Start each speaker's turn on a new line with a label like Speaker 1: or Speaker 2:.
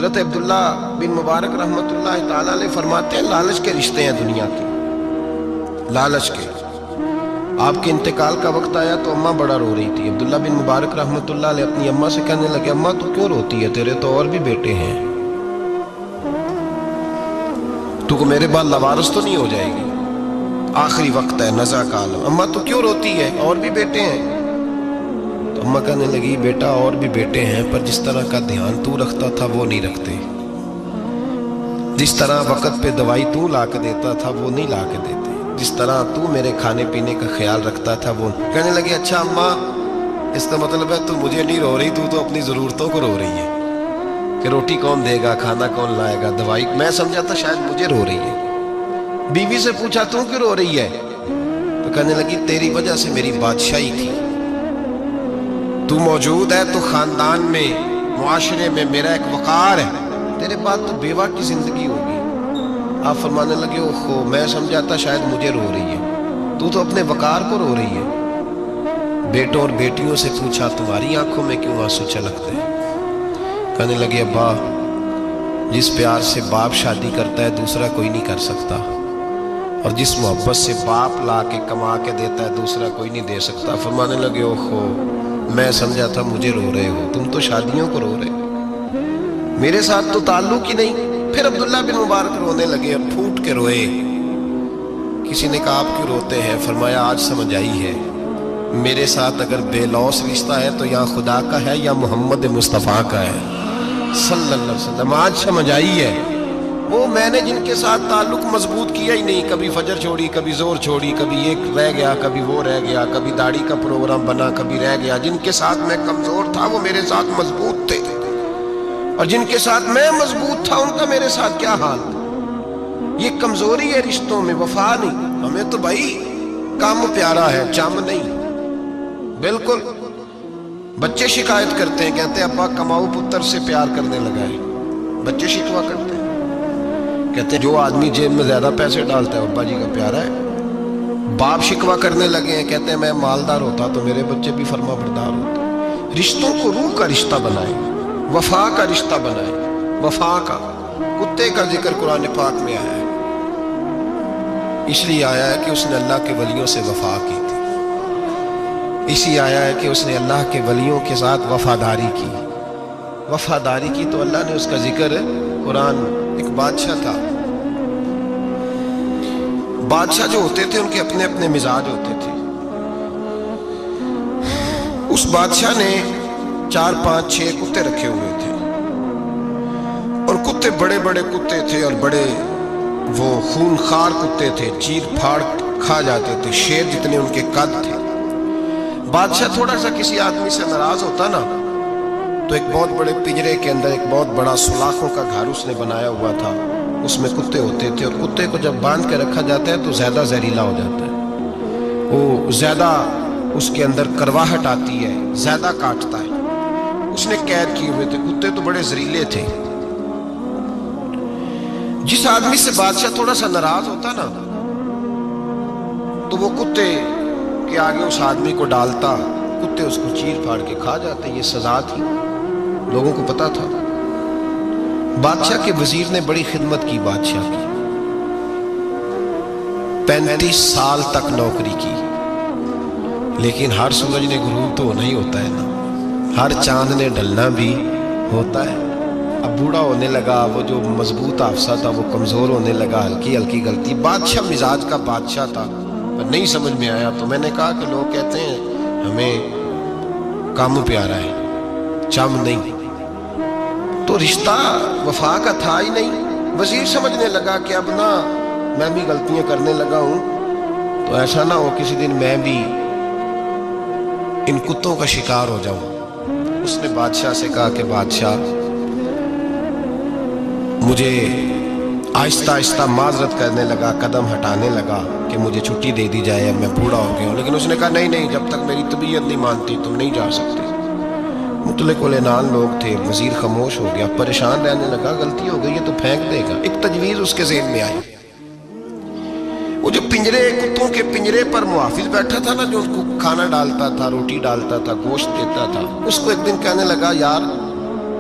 Speaker 1: حضرت عبداللہ بن مبارک رحمۃ اللہ تعالی علیہ فرماتے ہیں لالچ کے رشتے ہیں دنیا کے، لالچ کے۔ آپ کے انتقال کا وقت آیا تو اماں بڑا رو رہی تھی۔ عبداللہ بن مبارک رحمۃ اللہ علیہ اپنی اماں سے کہنے لگے اماں تو کیوں روتی ہے، تیرے تو اور بھی بیٹے ہیں، تو کو میرے بعد لوارث تو نہیں ہو جائے گی، آخری وقت ہے، نزع کا عالم، اماں تو کیوں روتی ہے، اور بھی بیٹے ہیں؟ تو اماں کہنے لگی بیٹا اور بھی بیٹے ہیں، پر جس طرح کا دھیان تو رکھتا تھا وہ نہیں رکھتے، جس طرح وقت پہ دوائی تو لا کے دیتا تھا وہ نہیں لا کے دیتے، جس طرح تو میرے کھانے پینے کا خیال رکھتا تھا وہ۔ کہنے لگے اچھا اماں اس کا مطلب ہے تو مجھے نہیں رو رہی، تو اپنی ضرورتوں کو رو رہی ہے کہ روٹی کون دے گا، کھانا کون لائے گا، دوائی، میں سمجھا تھا شاید مجھے رو رہی ہے۔ بیوی سے پوچھا تو کیوں رو رہی ہے، تو کہنے لگی تیری وجہ سے میری بادشاہی تھی، تو موجود ہے تو خاندان میں معاشرے میں میرا ایک وقار ہے، تیرے بعد تو بیوہ کی زندگی ہوگی۔ آپ فرمانے لگے اوہو میں سمجھا تھا شاید مجھے رو رہی ہے، تو اپنے وقار کو رو رہی ہے۔ بیٹوں اور بیٹیوں سے پوچھا تمہاری آنکھوں میں کیوں آنسو چھلکتے ہیں؟ کہنے لگے ابا جس پیار سے باپ شادی کرتا ہے دوسرا کوئی نہیں کر سکتا، اور جس محبت سے باپ لا کے کما کے دیتا ہے دوسرا کوئی نہیں دے سکتا۔ فرمانے لگے اوہو میں سمجھا تھا مجھے رو رہے ہو، تم تو شادیوں کو رو رہے ہو، میرے ساتھ تو تعلق ہی نہیں۔ پھر عبداللہ بن مبارک رونے لگے اور پھوٹ کے روئے۔ کسی نے کہا آپ کیوں روتے ہیں؟ فرمایا آج سمجھ آئی ہے میرے ساتھ اگر بے لوث رشتہ ہے تو یا خدا کا ہے یا محمد مصطفیٰ کا ہے صلی اللہ علیہ وسلم، آج سمجھ آئی ہے۔ وہ میں نے جن کے ساتھ تعلق مضبوط کیا ہی نہیں، کبھی فجر چھوڑی، کبھی زور چھوڑی، کبھی ایک رہ گیا، کبھی وہ رہ گیا، کبھی داڑھی کا پروگرام بنا، کبھی رہ گیا، جن کے ساتھ میں کمزور تھا وہ میرے ساتھ مضبوط تھے، اور جن کے ساتھ میں مضبوط تھا ان کا میرے ساتھ کیا حال تھا۔ یہ کمزوری ہے رشتوں میں، وفا نہیں۔ ہمیں تو بھائی کام پیارا ہے، چم نہیں۔ بالکل بچے شکایت کرتے ہیں، کہتے ہیں ابا کماؤ پتر سے پیار کرنے لگا ہے، بچے شکوا کرتے ہیں، کہتے ہیں جو آدمی جیب میں زیادہ پیسے ڈالتا ہے ابا جی کا پیارا ہے۔ باپ شکوا کرنے لگے ہیں، کہتے ہیں میں مالدار ہوتا تو میرے بچے بھی فرما بردار ہوتے۔ رشتوں کو روح کا رشتہ بنائیں، وفا کا رشتہ بنائیں، وفا کا۔ کتے کا ذکر قرآن پاک میں آیا ہے، اس لیے آیا ہے کہ اس نے اللہ کے ولیوں سے وفا کی تھی، اسی آیا ہے کہ اس نے اللہ کے ولیوں کے ساتھ وفاداری کی، وفاداری کی تو اللہ نے اس کا ذکر قرآن۔ ایک بادشاہ تھا، بادشاہ جو ہوتے تھے ان کے اپنے اپنے مزاج ہوتے تھے۔ اس بادشاہ نے 4 5 6 کتے رکھے ہوئے تھے، اور کتے بڑے بڑے کتے تھے، اور بڑے وہ خون خار کتے تھے، چیر پھاڑ کھا جاتے تھے، شیر جتنے ان کے قد تھے۔ بادشاہ تھوڑا سا کسی آدمی سے ناراض ہوتا نا تو ایک بہت بڑے پنجرے کے اندر ایک بہت بڑا سلاخوں کا گھر اس نے بنایا ہوا تھا، اس میں کتے ہوتے تھے، اور کتے کو جب باندھ کے رکھا جاتا ہے تو زیادہ زہریلا ہو جاتا ہے، وہ زیادہ اس کے اندر کرواہٹ آتی ہے، زیادہ کاٹتا ہے۔ اس نے قید کیے ہوئے تھے، کتے تو بڑے زہریلے تھے۔ جس آدمی سے بادشاہ تھوڑا سا ناراض ہوتا نا تو وہ کتے کے آگے اس آدمی کو ڈالتا، کتے اس کو چیر پھاڑ کے کھا جاتے۔ یہ سزا تھی، لوگوں کو پتا تھا۔ بادشاہ کے وزیر نے بڑی خدمت کی بادشاہ کی، 35 سال تک نوکری کی، لیکن ہر سورج نے غروب تو ہونا ہی ہوتا ہے نا، ہر چاند نے ڈھلنا بھی ہوتا ہے۔ اب بوڑھا ہونے لگا، وہ جو مضبوط حافظہ تھا وہ کمزور ہونے لگا، ہلکی ہلکی غلطی۔ بادشاہ مزاج کا بادشاہ تھا، پر نہیں سمجھ میں آیا، تو میں نے کہا کہ لوگ کہتے ہیں ہمیں کام پیارا ہے، چم نہیں، تو رشتہ وفا کا تھا ہی نہیں۔ وزیر سمجھنے لگا کہ اب نہ میں بھی غلطیاں کرنے لگا ہوں، تو ایسا نہ ہو کسی دن میں بھی ان کتوں کا شکار ہو جاؤں۔ اس نے بادشاہ سے کہا کہ بادشاہ مجھے آہستہ آہستہ معذرت کرنے لگا، قدم ہٹانے لگا کہ مجھے چھٹی دے دی جائے، اب میں بوڑھا ہو گیا ہوں۔ لیکن اس نے کہا نہیں نہیں، جب تک میری طبیعت نہیں مانتی تم نہیں جا سکتے۔ مطلق العنان لوگ تھے، وزیر خاموش ہو گیا، پریشان رہنے لگا، غلطی ہو گئی ہے تو پھینک دے گا۔ ایک تجویز اس کے ذہن میں آئی، وہ جو پنجرے کتوں کے پنجرے پر محافظ بیٹھا تھا نا، جو ان کو کھانا ڈالتا تھا، روٹی ڈالتا تھا، گوشت دیتا تھا، اس کو ایک دن کہنے لگا یار